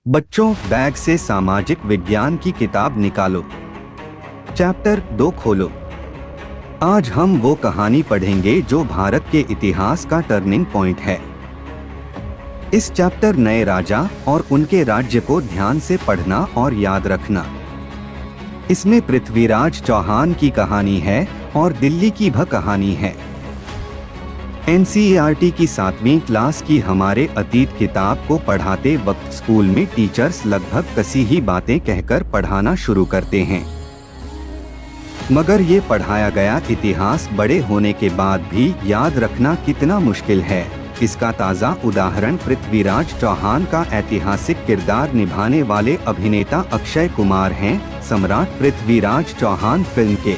बच्चों, बैग से सामाजिक विज्ञान की किताब निकालो। चैप्टर 2 खोलो। आज हम वो कहानी पढ़ेंगे जो भारत के इतिहास का टर्निंग पॉइंट है। इस चैप्टर नए राजा और उनके राज्य को ध्यान से पढ़ना और याद रखना। इसमें पृथ्वीराज चौहान की कहानी है और दिल्ली की भी कहानी है। एनसीईआरटी की 7वीं क्लास की हमारे अतीत किताब को पढ़ाते वक्त स्कूल में टीचर्स लगभग कसी ही बातें कहकर पढ़ाना शुरू करते हैं, मगर ये पढ़ाया गया इतिहास बड़े होने के बाद भी याद रखना कितना मुश्किल है, इसका ताज़ा उदाहरण पृथ्वीराज चौहान का ऐतिहासिक किरदार निभाने वाले अभिनेता अक्षय कुमार हैं। सम्राट पृथ्वीराज चौहान फिल्म के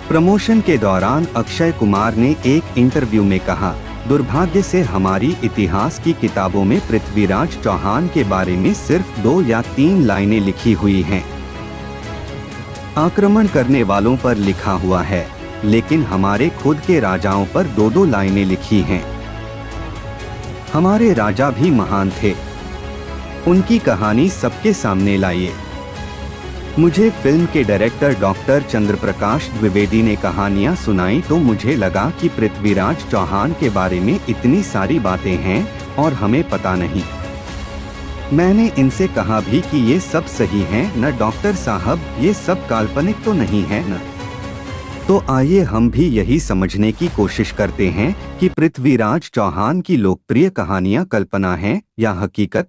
प्रमोशन के दौरान अक्षय कुमार ने एक इंटरव्यू में कहा, दुर्भाग्य से हमारी इतिहास की किताबों में पृथ्वीराज चौहान के बारे में सिर्फ 2 या 3 लाइनें लिखी हुई हैं। आक्रमण करने वालों पर लिखा हुआ है, लेकिन हमारे खुद के राजाओं पर 2-2 लाइनें लिखी हैं। हमारे राजा भी महान थे, उनकी कहानी सबके सामने लाइए। मुझे फिल्म के डायरेक्टर डॉक्टर चंद्रप्रकाश द्विवेदी ने कहानियां सुनाई तो मुझे लगा कि पृथ्वीराज चौहान के बारे में इतनी सारी बातें हैं और हमें पता नहीं। मैंने इनसे कहा भी कि ये सब सही हैं न डॉक्टर साहब, ये सब काल्पनिक तो नहीं है न? तो आइए हम भी यही समझने की कोशिश करते हैं कि पृथ्वीराज चौहान की लोकप्रिय कहानियां कल्पना हैं या हकीकत।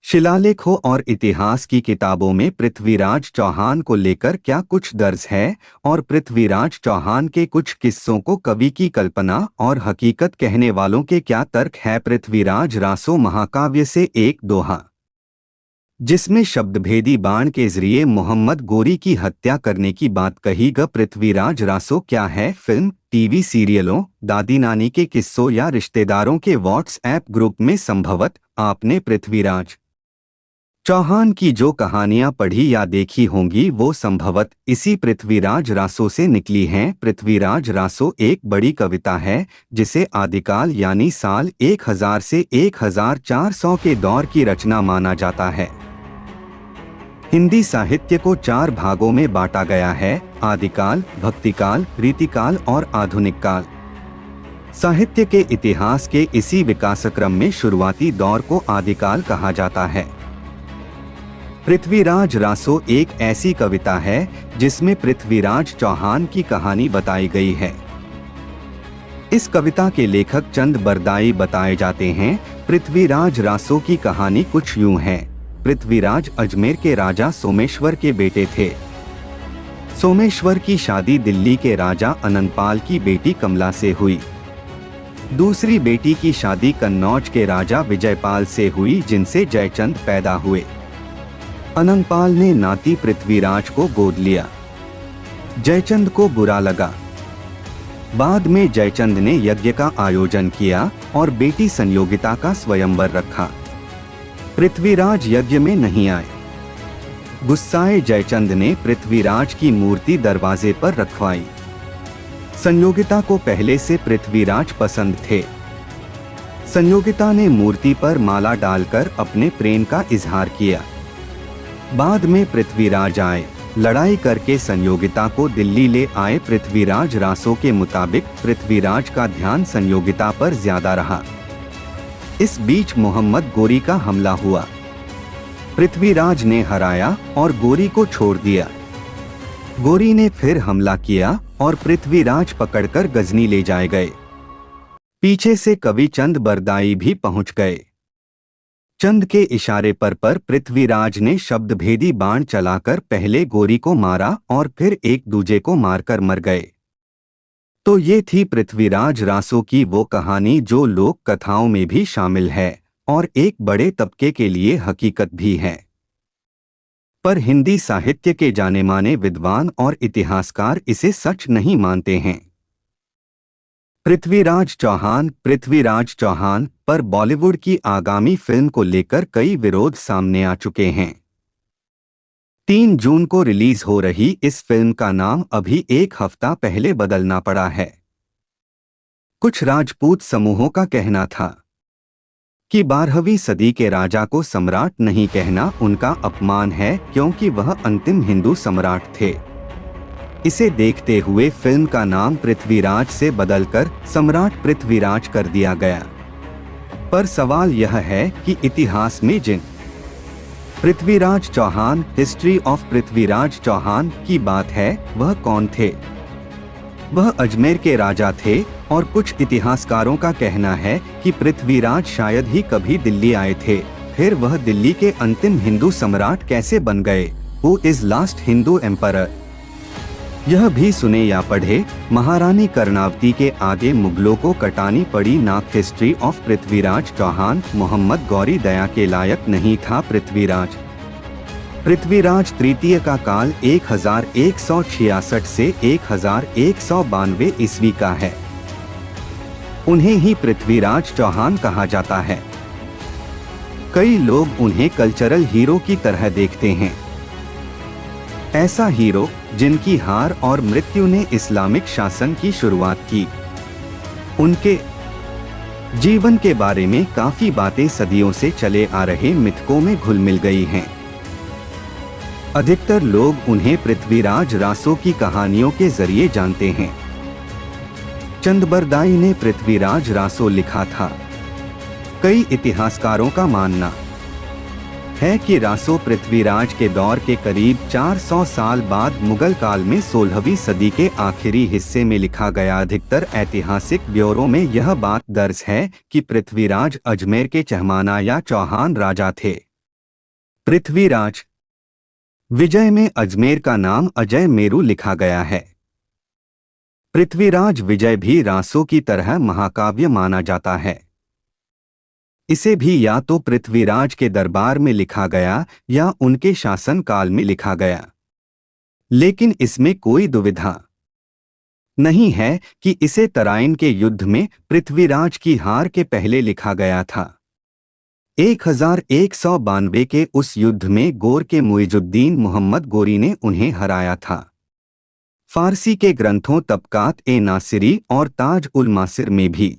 शिलालेखों और इतिहास की किताबों में पृथ्वीराज चौहान को लेकर क्या कुछ दर्ज है और पृथ्वीराज चौहान के कुछ किस्सों को कवि की कल्पना और हकीकत कहने वालों के क्या तर्क है। पृथ्वीराज रासो महाकाव्य से एक दोहा, जिसमें शब्दभेदी बाण के जरिए मोहम्मद गोरी की हत्या करने की बात कही गई। पृथ्वीराज रासो क्या है? फिल्म, टीवी सीरियलों, दादी नानी के किस्सों या रिश्तेदारों के व्हाट्सएप ग्रुप में संभवत आपने पृथ्वीराज चौहान की जो कहानियां पढ़ी या देखी होंगी वो संभवत इसी पृथ्वीराज रासो से निकली हैं। पृथ्वीराज रासो एक बड़ी कविता है जिसे आदिकाल यानी साल 1000 से 1400 के दौर की रचना माना जाता है। हिंदी साहित्य को 4 भागों में बांटा गया है: आदिकाल, भक्तिकाल, रीतिकाल और आधुनिक काल। साहित्य के इतिहास के इसी विकासक्रम में शुरुआती दौर को आदिकाल कहा जाता है। पृथ्वीराज रासो एक ऐसी कविता है जिसमें पृथ्वीराज चौहान की कहानी बताई गई है। इस कविता के लेखक चंद बरदाई बताए जाते हैं। पृथ्वीराज रासो की कहानी कुछ यूं है। पृथ्वीराज अजमेर के राजा सोमेश्वर के बेटे थे। सोमेश्वर की शादी दिल्ली के राजा अनंतपाल की बेटी कमला से हुई। दूसरी बेटी की शादी कन्नौज के राजा विजयपाल से हुई, जिनसे जयचंद पैदा हुए। अनंतपाल ने नाती पृथ्वीराज को गोद लिया। जयचंद को बुरा लगा। बाद में जयचंद ने यज्ञ का आयोजन किया और बेटी संयोगिता का स्वयंवर रखा। पृथ्वीराज यज्ञ में नहीं आए। गुस्साए जयचंद ने पृथ्वीराज की मूर्ति दरवाजे पर रखवाई। संयोगिता को पहले से पृथ्वीराज पसंद थे। संयोगिता ने मूर्ति पर माला डालकर अपने प्रेम का इजहार किया। बाद में पृथ्वीराज आए, लड़ाई करके संयोगिता को दिल्ली ले आए। पृथ्वीराज रासो के मुताबिक पृथ्वीराज का ध्यान संयोगिता पर ज्यादा रहा। इस बीच मोहम्मद गोरी का हमला हुआ। पृथ्वीराज ने हराया और गोरी को छोड़ दिया। गोरी ने फिर हमला किया और पृथ्वीराज पकड़कर गजनी ले जाए गए। पीछे से कवि चंद बरदाई भी पहुंच गए। चंद के इशारे पर पृथ्वीराज ने शब्दभेदी बाण चलाकर पहले गोरी को मारा और फिर एक दूजे को मारकर मर गए। तो ये थी पृथ्वीराज रासो की वो कहानी जो लोक कथाओं में भी शामिल है और एक बड़े तबके के लिए हकीकत भी है। पर हिंदी साहित्य के जाने माने विद्वान और इतिहासकार इसे सच नहीं मानते हैं। पृथ्वीराज चौहान पर बॉलीवुड की आगामी फिल्म को लेकर कई विरोध सामने आ चुके हैं। 3 जून को रिलीज हो रही इस फिल्म का नाम अभी 1 हफ्ता पहले बदलना पड़ा है। कुछ राजपूत समूहों का कहना था कि 12वीं सदी के राजा को सम्राट नहीं कहना उनका अपमान है, क्योंकि वह अंतिम हिंदू सम्राट थे। इसे देखते हुए फिल्म का नाम पृथ्वीराज से बदलकर सम्राट पृथ्वीराज कर दिया गया। पर सवाल यह है कि इतिहास में जिन पृथ्वीराज चौहान, हिस्ट्री ऑफ पृथ्वीराज चौहान की बात है, वह कौन थे? वह अजमेर के राजा थे और कुछ इतिहासकारों का कहना है कि पृथ्वीराज शायद ही कभी दिल्ली आए थे। फिर वह दिल्ली के अंतिम हिंदू सम्राट कैसे बन गए? Who is last Hindu emperor? यह भी सुने या पढ़े, महारानी कर्णावती के आगे मुगलों को कटानी पड़ी नाक। History of Prithviraj Chauhan. मोहम्मद गौरी दया के लायक नहीं था पृथ्वीराज। पृथ्वीराज तृतीय का काल 1166 से 1192 ईस्वी का है। उन्हें ही पृथ्वीराज चौहान कहा जाता है। कई लोग उन्हें कल्चरल हीरो की तरह देखते हैं। ऐसा हीरो जिनकी हार और मृत्यु ने इस्लामिक शासन की शुरुआत की। उनके जीवन के बारे में काफी बातें सदियों से चले आ रहे मिथकों में घुल मिल गई हैं। अधिकतर लोग उन्हें पृथ्वीराज रासो की कहानियों के जरिए जानते हैं। चंदबरदाई ने पृथ्वीराज रासो लिखा था। कई इतिहासकारों का मानना है कि रासो पृथ्वीराज के दौर के करीब 400 साल बाद मुगल काल में 16वीं सदी के आखिरी हिस्से में लिखा गया। अधिकतर ऐतिहासिक ब्योरों में यह बात दर्ज है कि पृथ्वीराज अजमेर के चहमाना या चौहान राजा थे। पृथ्वीराज विजय में अजमेर का नाम अजय मेरू लिखा गया है। पृथ्वीराज विजय भी रासो की तरह महाकाव्य माना जाता है। इसे भी या तो पृथ्वीराज के दरबार में लिखा गया या उनके शासन काल में लिखा गया, लेकिन इसमें कोई दुविधा नहीं है कि इसे तराइन के युद्ध में पृथ्वीराज की हार के पहले लिखा गया था। 1192 के उस युद्ध में गोर के मुइजुद्दीन मोहम्मद गोरी ने उन्हें हराया था। फारसी के ग्रंथों तबकात-ए-नासिरी और ताज-उल-मासिर में भी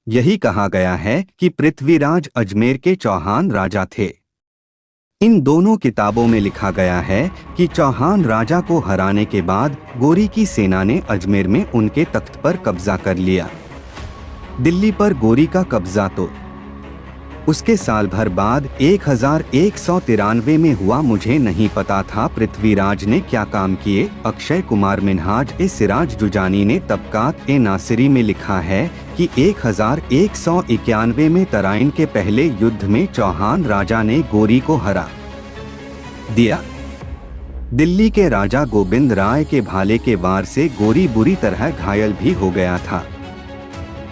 यही कहा गया है कि पृथ्वीराज अजमेर के चौहान राजा थे। इन दोनों किताबों में लिखा गया है कि चौहान राजा को हराने के बाद गोरी की सेना ने अजमेर में उनके तख्त पर कब्जा कर लिया। दिल्ली पर गोरी का कब्जा तो उसके साल भर बाद 1193 में हुआ, मुझे नहीं पता था पृथ्वीराज ने क्या काम किए। अक्षय कुमार मिन्हाज-ए-सिराज जुजानी ने तबकात-ए-नासिरी में लिखा है कि 1191 में तराइन के पहले युद्ध में चौहान राजा ने गोरी को हरा दिया। दिल्ली के राजा गोविंद राय के भाले के वार से गोरी बुरी तरह घायल भी हो गया था।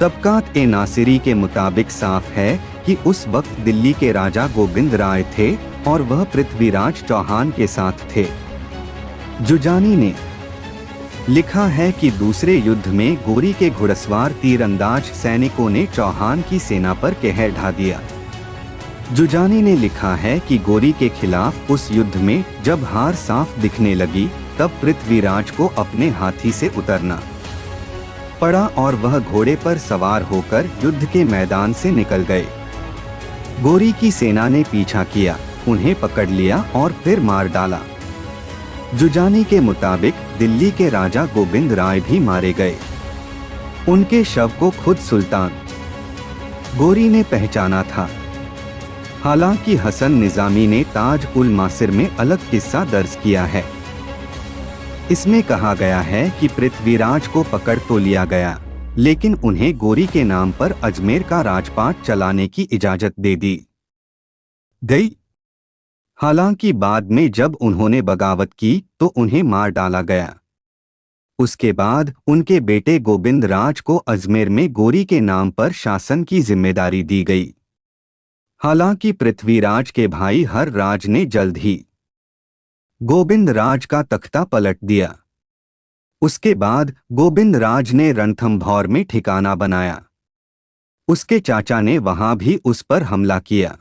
तबकात-ए-नासिरी के मुताबिक साफ है कि उस वक्त दिल्ली के राजा गोविंद राय थे और वह पृथ्वीराज चौहान के साथ थे। जुजानी ने लिखा है कि दूसरे युद्ध में गोरी के घुड़सवार तीरंदाज सैनिकों ने चौहान की सेना पर कहर ढा दिया। जुजानी ने लिखा है कि गोरी के खिलाफ उस युद्ध में जब हार साफ दिखने लगी, तब पृथ्वीराज को अपने हाथी से उतरना पड़ा और वह घोड़े पर सवार होकर युद्ध के मैदान से निकल गए। गोरी की सेना ने पीछा किया, उन्हें पकड़ लिया और फिर मार डाला। जुजानी के मुताबिक दिल्ली के राजा गोविंद राय भी मारे गए। उनके शव को खुद सुल्तान गोरी ने पहचाना था। हालांकि हसन निजामी ने ताज-उल-मासिर में अलग किस्सा दर्ज किया है। इसमें कहा गया है कि पृथ्वीराज को पकड़ तो लिया गया, लेकिन उन्हें गोरी के नाम पर अजमेर का राजपाट चलाने की इजाजत दे दी गई। हालांकि बाद में जब उन्होंने बगावत की तो उन्हें मार डाला गया। उसके बाद उनके बेटे गोविंद राज को अजमेर में गोरी के नाम पर शासन की जिम्मेदारी दी गई। हालांकि पृथ्वीराज के भाई हर राज ने जल्द ही गोविंद राज का तख्ता पलट दिया। उसके बाद गोविंद राज ने रणथंभौर में ठिकाना बनाया। उसके चाचा ने वहां भी उस पर हमला किया।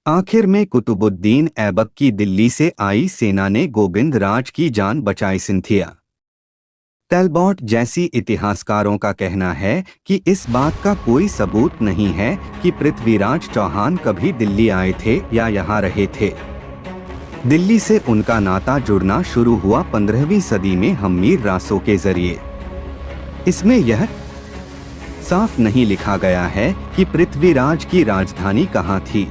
आखिर में कुतुबुद्दीन ऐबक की दिल्ली से आई सेना ने गोविंद राज की जान बचाई। सिंथिया टैलबॉट जैसी इतिहासकारों का कहना है कि इस बात का कोई सबूत नहीं है कि पृथ्वीराज चौहान कभी दिल्ली आए थे या यहाँ रहे थे। दिल्ली से उनका नाता जुड़ना शुरू हुआ 15वीं सदी में हम्मीर रासो के जरिए। इसमें यह साफ नहीं लिखा गया है कि पृथ्वीराज की राजधानी कहाँ थी,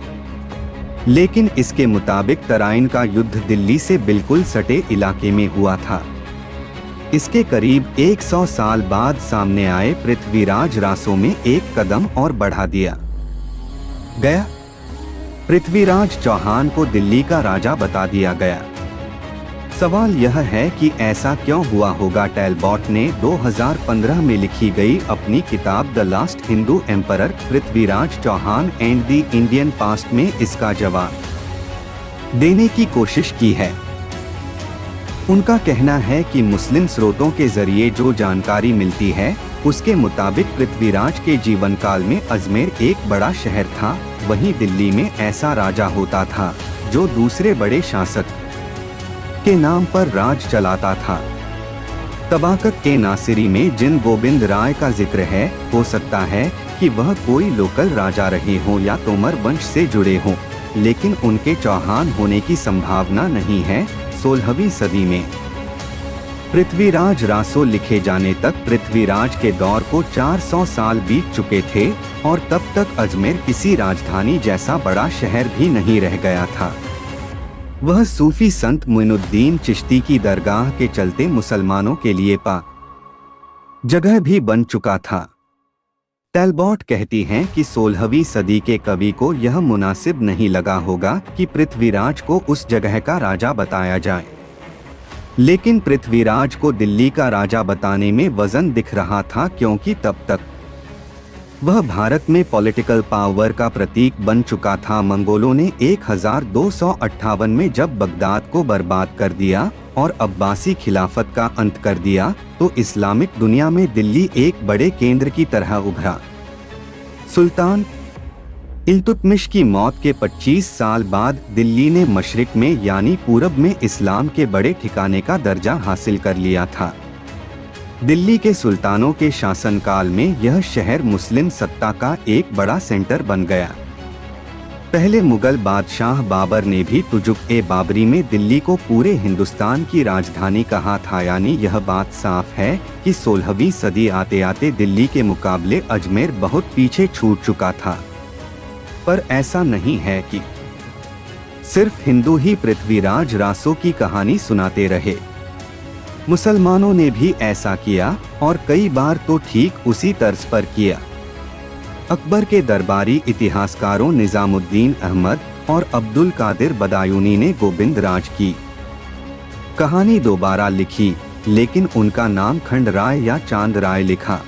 लेकिन इसके मुताबिक तराइन का युद्ध दिल्ली से बिल्कुल सटे इलाके में हुआ था। इसके करीब 100 साल बाद सामने आए पृथ्वीराज रासो में एक कदम और बढ़ा दिया गया। पृथ्वीराज चौहान को दिल्ली का राजा बता दिया गया। सवाल यह है कि ऐसा क्यों हुआ होगा। टैलबॉट ने 2015 में लिखी गई अपनी किताब the last Hindu emperor Prithviraj Chauhan and the Indian past में इसका जवाब देने की कोशिश की है। उनका कहना है कि मुस्लिम स्रोतों के जरिए जो जानकारी मिलती है उसके मुताबिक पृथ्वीराज के जीवन काल में अजमेर एक बड़ा शहर था, वहीं दिल्ली में ऐसा राजा होता था जो दूसरे बड़े शासक के नाम पर राज चलाता था। तबाकत के नासिरी में जिन गोविंद राय का जिक्र है, हो सकता है कि वह कोई लोकल राजा रहे हों या तोमर वंश से जुड़े हों, लेकिन उनके चौहान होने की संभावना नहीं है। 16वीं सदी में पृथ्वीराज रासो लिखे जाने तक पृथ्वीराज के दौर को 400 साल बीत चुके थे और तब तक अजमेर किसी राजधानी जैसा बड़ा शहर भी नहीं रह गया था। वह सूफी संत मोइनुद्दीन चिश्ती की दरगाह के चलते मुसलमानों के लिए जगह भी बन चुका था। टैलबॉट कहती हैं कि 16वीं सदी के कवि को यह मुनासिब नहीं लगा होगा कि पृथ्वीराज को उस जगह का राजा बताया जाए, लेकिन पृथ्वीराज को दिल्ली का राजा बताने में वजन दिख रहा था, क्योंकि तब तक वह भारत में पॉलिटिकल पावर का प्रतीक बन चुका था। मंगोलों ने 1258 में जब बगदाद को बर्बाद कर दिया और अब्बासी खिलाफत का अंत कर दिया, तो इस्लामिक दुनिया में दिल्ली एक बड़े केंद्र की तरह उभरा। सुल्तान इल्तुतमिश की मौत के 25 साल बाद दिल्ली ने मशरिक में यानी पूरब में इस्लाम के बड़े ठिकाने का दर्जा हासिल कर लिया था। दिल्ली के सुल्तानों के शासनकाल में यह शहर मुस्लिम सत्ता का एक बड़ा सेंटर बन गया। पहले मुगल बादशाह बाबर ने भी तुजुक-ए-बाबरी में दिल्ली को पूरे हिंदुस्तान की राजधानी कहा था, यानी यह बात साफ है कि 16वीं सदी आते आते दिल्ली के मुकाबले अजमेर बहुत पीछे छूट चुका था। पर ऐसा नहीं है कि सिर्फ हिंदू ही पृथ्वीराज रासो की कहानी सुनाते रहे। मुसलमानों ने भी ऐसा किया और कई बार तो ठीक उसी तर्ज पर किया। अकबर के दरबारी इतिहासकारों निजामुद्दीन अहमद और अब्दुल कादिर बदायूनी ने गोविंद राज की कहानी दोबारा लिखी, लेकिन उनका नाम खंड राय या चांद राय लिखा।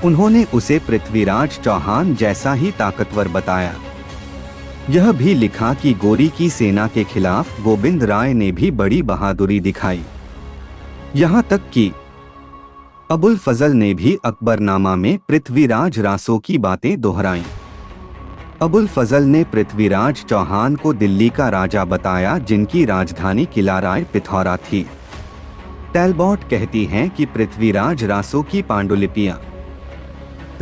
उन्होंने उसे पृथ्वीराज चौहान जैसा ही ताकतवर बताया। यह भी लिखा कि गोरी की सेना के खिलाफ गोविंद राय ने भी बड़ी बहादुरी दिखाई। यहाँ तक कि अबुल फजल ने भी अकबरनामा में पृथ्वीराज रासो की बातें दोहराईं। अबुल फजल ने पृथ्वीराज चौहान को दिल्ली का राजा बताया, जिनकी राजधानी किला राय पिथौरा थी। टैलबॉट कहती हैं कि पृथ्वीराज रासो की पांडुलिपियां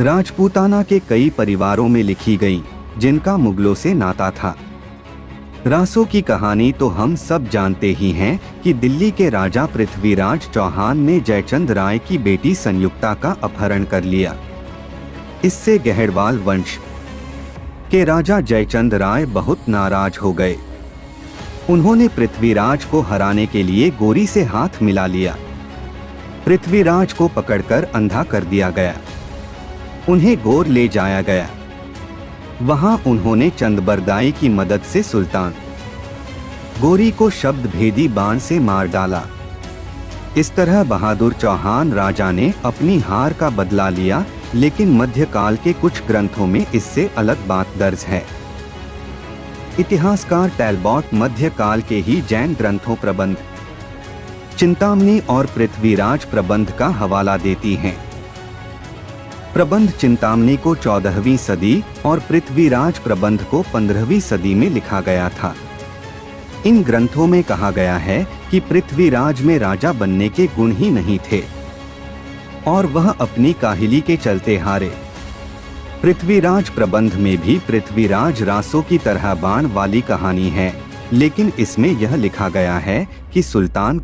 राजपूताना के कई परिवारों में लिखी गईं, जिनका मुगलों से नाता था। रासो की कहानी तो हम सब जानते ही हैं कि दिल्ली के राजा पृथ्वीराज चौहान ने जयचंद राय की बेटी संयुक्ता का अपहरण कर लिया। इससे गहड़वाल वंश के राजा जयचंद राय बहुत नाराज हो गए। उन्होंने पृथ्वीराज को हराने के लिए गोरी से हाथ मिला लिया। पृथ्वीराज को पकड़कर अंधा कर दिया गया। उन्हें गोर ले जाया गया। वहां उन्होंने चंदबरदाई की मदद से सुल्तान गोरी को शब्द भेदी बाण से मार डाला। इस तरह बहादुर चौहान राजा ने अपनी हार का बदला लिया, लेकिन मध्यकाल के कुछ ग्रंथों में इससे अलग बात दर्ज है। इतिहासकार टैलबॉट मध्यकाल के ही जैन ग्रंथों प्रबंध चिंतामणि और पृथ्वीराज प्रबंध का हवाला देती हैं। प्रबंध चिंतामणि को 14वीं सदी और पृथ्वीराज प्रबंध को 15वीं सदी में लिखा गया था। इन ग्रंथों में कहा गया है कि पृथ्वीराज में राजा बनने के गुण ही नहीं थे, और वह अपनी काहिली के चलते हारे। पृथ्वीराज प्रबंध में भी पृथ्वीराज रासो की तरह बाण वाली कहानी है, लेकिन इसमें यह लिखा गया है कि सुल्तान